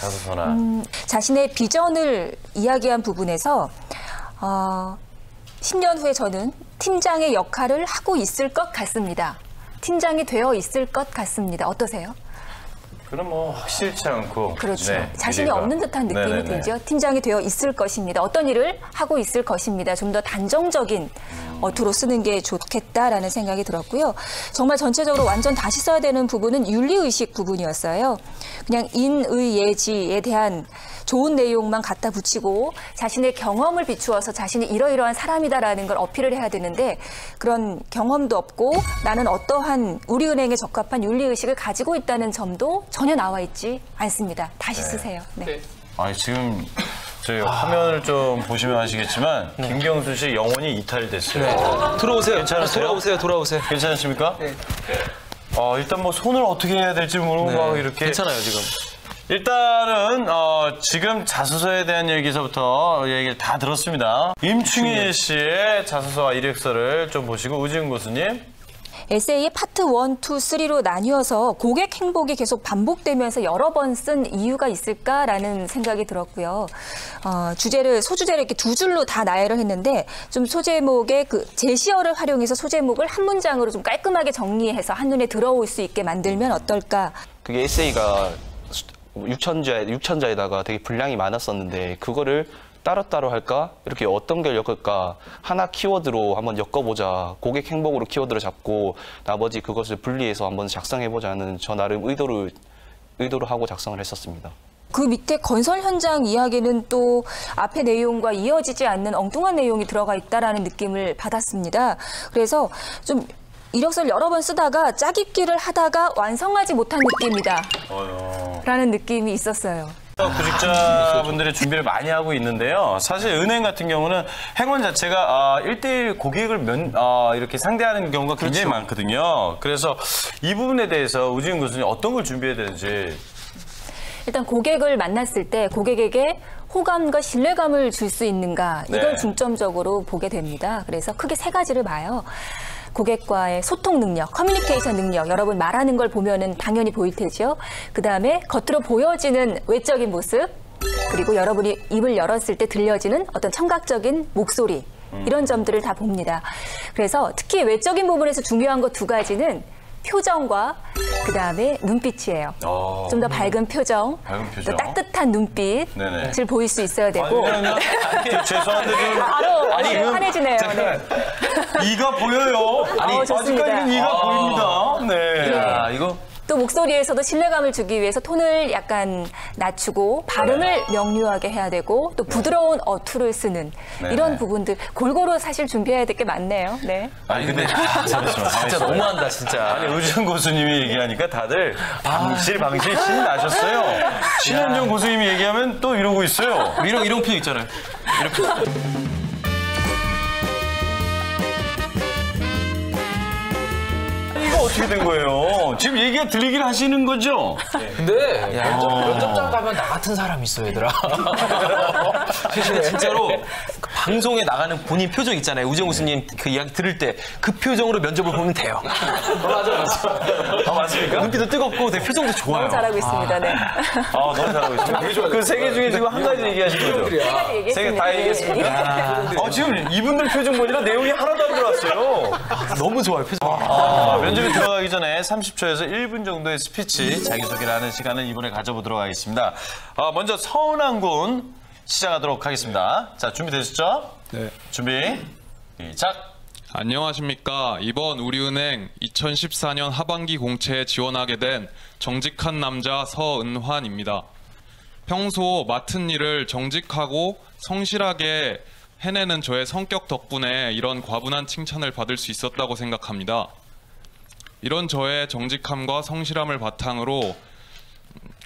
자소서나. 자신의 비전을 이야기한 부분에서 10년 후에 저는 팀장의 역할을 하고 있을 것 같습니다. 팀장이 되어 있을 것 같습니다. 어떠세요? 그럼 뭐 확실치 않고. 그렇죠. 네, 자신이 미래가. 없는 듯한 느낌이 네네네. 들죠. 팀장이 되어 있을 것입니다. 어떤 일을 하고 있을 것입니다. 좀 더 단정적인 어투로 쓰는 게 좋겠다라는 생각이 들었고요. 정말 전체적으로 완전 다시 써야 되는 부분은 윤리의식 부분이었어요. 그냥 인의예지에 대한 좋은 내용만 갖다 붙이고 자신의 경험을 비추어서 자신이 이러이러한 사람이다라는 걸 어필을 해야 되는데 그런 경험도 없고 나는 어떠한 우리은행에 적합한 윤리의식을 가지고 있다는 점도 전혀 나와 있지 않습니다. 다시 쓰세요. 네. 아니, 지금 저희 화면을 좀 보시면 아시겠지만 김경수 씨 영혼이 이탈됐어요. 들어오세요. 괜찮으세요? 돌아오세요. 괜찮으십니까? 네. 일단 뭐 손을 어떻게 해야 될지 모르고 막 이렇게. 괜찮아요, 지금. 일단은 지금 자소서에 대한 얘기서부터 얘기를 다 들었습니다. 임충희 씨의 자소서와 이력서를 좀 보시고 우지은 교수님. 에세이 파트 1, 2, 3로 나뉘어서 고객 행복이 계속 반복되면서 여러 번 쓴 이유가 있을까라는 생각이 들었고요. 소주제를 이렇게 두 줄로 다 나열을 했는데 좀 소제목의 그 제시어를 활용해서 소제목을 한 문장으로 좀 깔끔하게 정리해서 한눈에 들어올 수 있게 만들면 어떨까. 그게 에세이가 6천자에다가 되게 분량이 많았었는데 그거를 따로따로 할까? 이렇게 어떤 걸 엮을까? 하나 키워드로 한번 엮어보자. 고객 행복으로 키워드를 잡고 나머지 그것을 분리해서 한번 작성해보자는 저 나름 의도를 하고 작성을 했었습니다. 그 밑에 건설 현장 이야기는 또 앞의 내용과 이어지지 않는 엉뚱한 내용이 들어가 있다라는 느낌을 받았습니다. 그래서 좀 이력서를 여러 번 쓰다가 짜깁기를 하다가 완성하지 못한 느낌이다. 라는 느낌이 있었어요. 구직자분들의 준비를 많이 하고 있는데요. 사실 은행 같은 경우는 행원 자체가 1대1 고객을 이렇게 상대하는 경우가 굉장히 많거든요. 그래서 이 부분에 대해서 우지은 교수님 어떤 걸 준비해야 되는지. 일단 고객을 만났을 때 고객에게 호감과 신뢰감을 줄 수 있는가 이걸 중점적으로 보게 됩니다. 그래서 크게 세 가지를 봐요. 고객과의 소통 능력, 커뮤니케이션 능력, 여러분 말하는 걸 보면은 당연히 보일 테죠. 그다음에 겉으로 보여지는 외적인 모습, 그리고 여러분이 입을 열었을 때 들려지는 어떤 청각적인 목소리, 이런 점들을 다 봅니다. 그래서 특히 외적인 부분에서 중요한 것 두 가지는 표정과 그다음에 눈빛이에요. 좀 더 밝은 표정, 또 따뜻한 눈빛을 보일 수 있어야 되고. 죄송한데 좀 바로 환해지네요. 네. 이가 보여요. 아직까지는 이가 보입니다. 네. 야, 이거. 또 목소리에서도 신뢰감을 주기 위해서 톤을 약간 낮추고 발음을 명료하게 해야 되고 또 부드러운 어투를 쓰는 이런 부분들 골고루 사실 준비해야 될 게 많네요. 네. 아니 근데 진짜 너무한다, 진짜. 아니 우지은 교수님이 얘기하니까 다들 방실 신이 나셨어요. 신현정 교수님이 얘기하면 또 이러고 있어요. 이런 표정 있잖아요. 이렇게. 이거 어떻게 된 거예요? 지금 얘기가 들리긴 하시는 거죠? 근데 면접장 가면 나 같은 사람이 있어, 얘들아. 진짜로 그 방송에 나가는 본인 표정 있잖아요. 우지은 교수님 그 이야기 들을 때 그 표정으로 면접을 보면 돼요. 맞아. 맞습니까? 눈빛도 뜨겁고 되게 표정도 좋아요. 너무 잘하고 있습니다. 네. 너무 잘하고 있습니다. 그 세 개 중에 지금 한 가지 얘기하신 거죠? 세 개 다 얘기했습니다. 지금 이분들 표정 보니까 내용이 하나도 안 들어왔어요. 너무 좋아요, 표정. 면접에 들어가기 전에 30초에서 1분 정도의 스피치, 자기소개를 하는 시간을 이번에 가져보도록 하겠습니다. 먼저 서은한 군 시작하도록 하겠습니다. 자, 준비되셨죠? 네. 준비, 시작! 안녕하십니까. 이번 우리은행 2014년 하반기 공채에 지원하게 된 정직한 남자 서은환입니다. 평소 맡은 일을 정직하고 성실하게 해내는 저의 성격 덕분에 이런 과분한 칭찬을 받을 수 있었다고 생각합니다. 이런 저의 정직함과 성실함을 바탕으로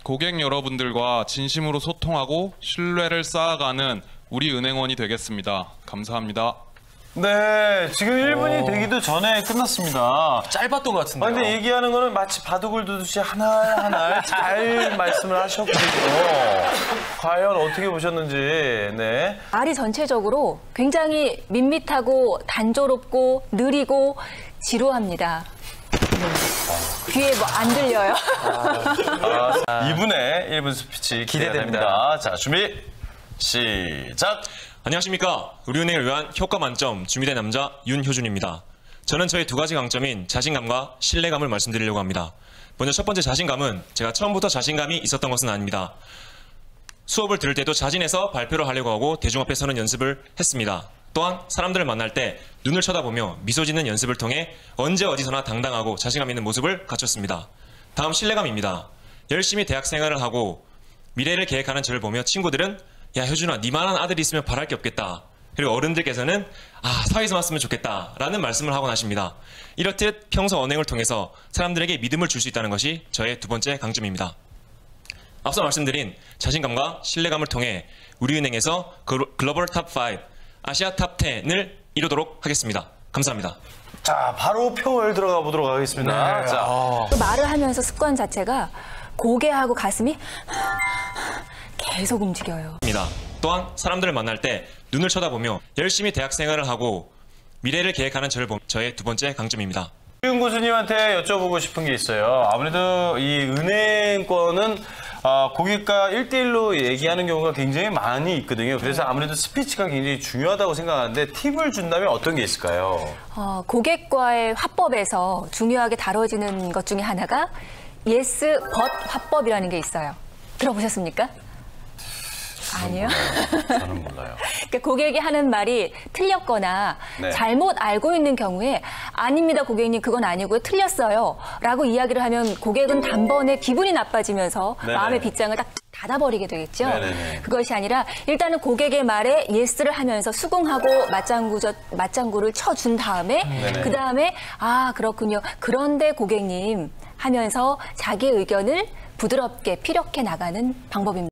고객 여러분들과 진심으로 소통하고 신뢰를 쌓아가는 우리 은행원이 되겠습니다. 감사합니다. 네, 지금 1분이 되기도 전에 끝났습니다. 짧았던 것 같은데요. 근데 얘기하는 거는 마치 바둑을 두듯이 하나하나 잘 말씀을 하셨거든요. 과연 어떻게 보셨는지, 네. 말이 전체적으로 굉장히 밋밋하고 단조롭고 느리고 지루합니다. 귀에 뭐 안 들려요. 이분의 1분 스피치 기대됩니다. 기대됩니다. 자, 준비, 시작! 안녕하십니까. 우리은행을 위한 효과 만점 준비된 남자 윤효준입니다. 저는 저의 두 가지 강점인 자신감과 신뢰감을 말씀드리려고 합니다. 먼저 첫 번째 자신감은 제가 처음부터 자신감이 있었던 것은 아닙니다. 수업을 들을 때도 자진해서 발표를 하려고 하고 대중 앞에 서는 연습을 했습니다. 또한 사람들을 만날 때 눈을 쳐다보며 미소 짓는 연습을 통해 언제 어디서나 당당하고 자신감 있는 모습을 갖췄습니다. 다음 신뢰감입니다. 열심히 대학 생활을 하고 미래를 계획하는 저를 보며 친구들은 야 효준아 니만한 아들이 있으면 바랄 게 없겠다. 그리고 어른들께서는 사회에서 왔으면 좋겠다 라는 말씀을 하곤 하십니다. 이렇듯 평소 언행을 통해서 사람들에게 믿음을 줄 수 있다는 것이 저의 두 번째 강점입니다. 앞서 말씀드린 자신감과 신뢰감을 통해 우리은행에서 글로벌 탑5, 아시아 탑 10을 이루도록 하겠습니다. 감사합니다. 자, 바로 표를 들어가 보도록 하겠습니다. 자, 또 말을 하면서 습관 자체가 고개하고 가슴이 계속 움직여요. 또한 사람들을 만날 때 눈을 쳐다보며 열심히 대학 생활을 하고 미래를 계획하는 저를 보며 저의 두 번째 강점입니다. 윤 교수님한테 여쭤보고 싶은 게 있어요. 아무래도 이 은행권은 고객과 1대1로 얘기하는 경우가 굉장히 많이 있거든요. 그래서 아무래도 스피치가 굉장히 중요하다고 생각하는데 팁을 준다면 어떤 게 있을까요? 고객과의 화법에서 중요하게 다뤄지는 것 중에 하나가 yes, but 화법이라는 게 있어요. 들어보셨습니까? 아니요. 저는 몰라요. 그러니까 고객이 하는 말이 틀렸거나 네. 잘못 알고 있는 경우에 아닙니다 고객님 그건 아니고요 틀렸어요 라고 이야기를 하면 고객은 단번에 기분이 나빠지면서 네네. 마음의 빗장을 딱 닫아버리게 되겠죠. 네네네. 그것이 아니라 일단은 고객의 말에 예스를 하면서 수긍하고 맞장구를 쳐준 다음에 네네. 그 다음에 그렇군요. 그런데 고객님 하면서 자기 의견을 부드럽게 피력해 나가는 방법입니다.